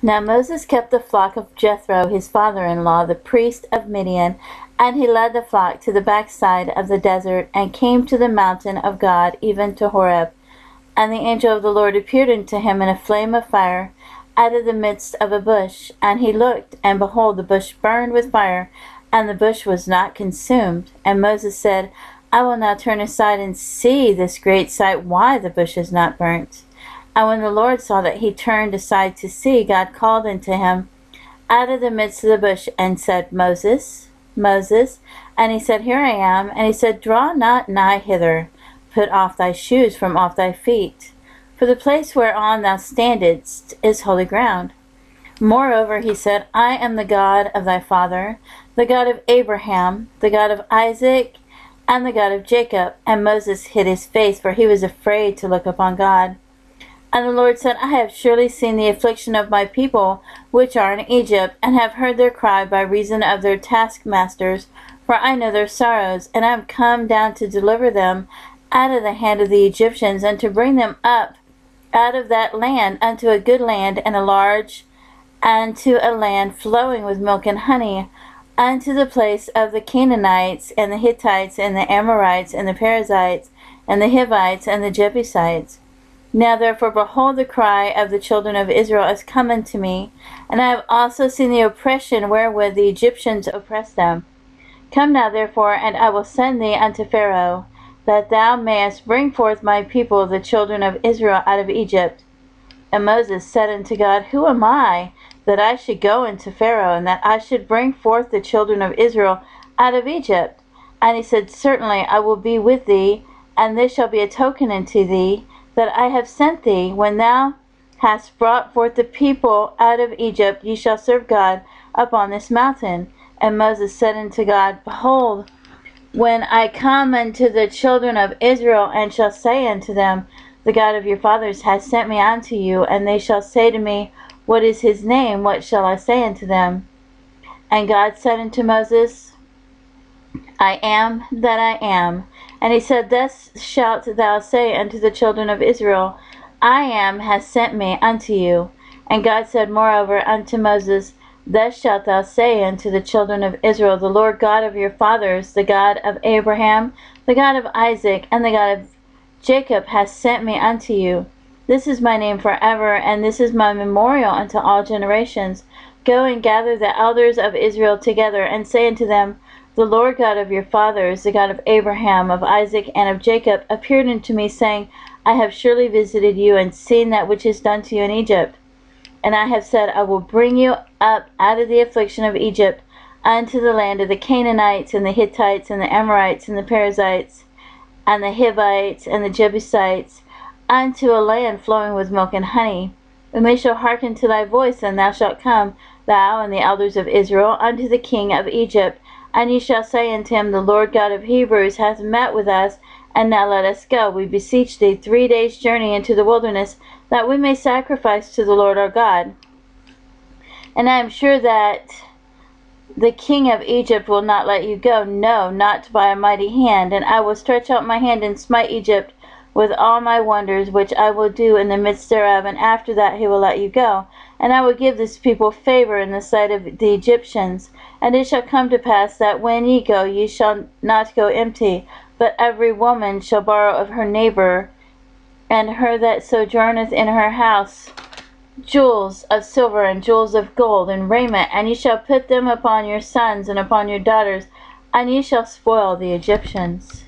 Now Moses kept the flock of Jethro, his father-in-law, the priest of Midian, and he led the flock to the backside of the desert, and came to the mountain of God, even to Horeb. And the angel of the Lord appeared unto him in a flame of fire out of the midst of a bush. And he looked, and behold, the bush burned with fire, and the bush was not consumed. And Moses said, I will now turn aside and see this great sight, why the bush is not burnt. And when the Lord saw that he turned aside to see, God called unto him out of the midst of the bush, and said, Moses, Moses. And he said, Here I am. And he said, Draw not nigh hither. Put off thy shoes from off thy feet. For the place whereon thou standest is holy ground. Moreover, he said, I am the God of thy father, the God of Abraham, the God of Isaac, and the God of Jacob. And Moses hid his face, for he was afraid to look upon God. And the Lord said, I have surely seen the affliction of my people which are in Egypt, and have heard their cry by reason of their taskmasters, for I know their sorrows, and I am come down to deliver them out of the hand of the Egyptians, and to bring them up out of that land unto a good land, and a large, and to a land flowing with milk and honey, unto the place of the Canaanites, and the Hittites, and the Amorites, and the Perizzites, and the Hivites, and the Jebusites. Now therefore, behold, the cry of the children of Israel is come unto me, and I have also seen the oppression wherewith the Egyptians oppress them. Come now therefore, and I will send thee unto Pharaoh, that thou mayest bring forth my people, the children of Israel, out of Egypt. And Moses said unto God, Who am I, that I should go unto Pharaoh, and that I should bring forth the children of Israel out of Egypt? And he said, Certainly I will be with thee, and this shall be a token unto thee, that I have sent thee. When thou hast brought forth the people out of Egypt, ye shall serve God upon this mountain. And Moses said unto God, Behold, when I come unto the children of Israel, and shall say unto them, The God of your fathers hath sent me unto you, and they shall say to me, What is his name? What shall I say unto them? And God said unto Moses, I am that I am. And he said, Thus shalt thou say unto the children of Israel, I am has sent me unto you. And God said moreover unto Moses, Thus shalt thou say unto the children of Israel, The Lord God of your fathers, the God of Abraham, the God of Isaac, and the God of Jacob, hath sent me unto you. This is my name forever, and this is my memorial unto all generations. Go and gather the elders of Israel together, and say unto them, The Lord God of your fathers, the God of Abraham, of Isaac, and of Jacob, appeared unto me, saying, I have surely visited you, and seen that which is done to you in Egypt. And I have said, I will bring you up out of the affliction of Egypt unto the land of the Canaanites, and the Hittites, and the Amorites, and the Perizzites, and the Hivites, and the Jebusites, unto a land flowing with milk and honey. And they shall hearken to thy voice, and thou shalt come, thou and the elders of Israel, unto the king of Egypt. And ye shall say unto him, The Lord God of Hebrews hath met with us, and now let us go, we beseech thee, 3 days' journey into the wilderness, that we may sacrifice to the Lord our God. And I am sure that the king of Egypt will not let you go, no, not by a mighty hand. And I will stretch out my hand and smite Egypt with all my wonders, which I will do in the midst thereof, and after that he will let you go. And I will give this people favor in the sight of the Egyptians. And it shall come to pass that when ye go, ye shall not go empty, but every woman shall borrow of her neighbor, and her that sojourneth in her house, jewels of silver and jewels of gold and raiment, and ye shall put them upon your sons and upon your daughters, and ye shall spoil the Egyptians.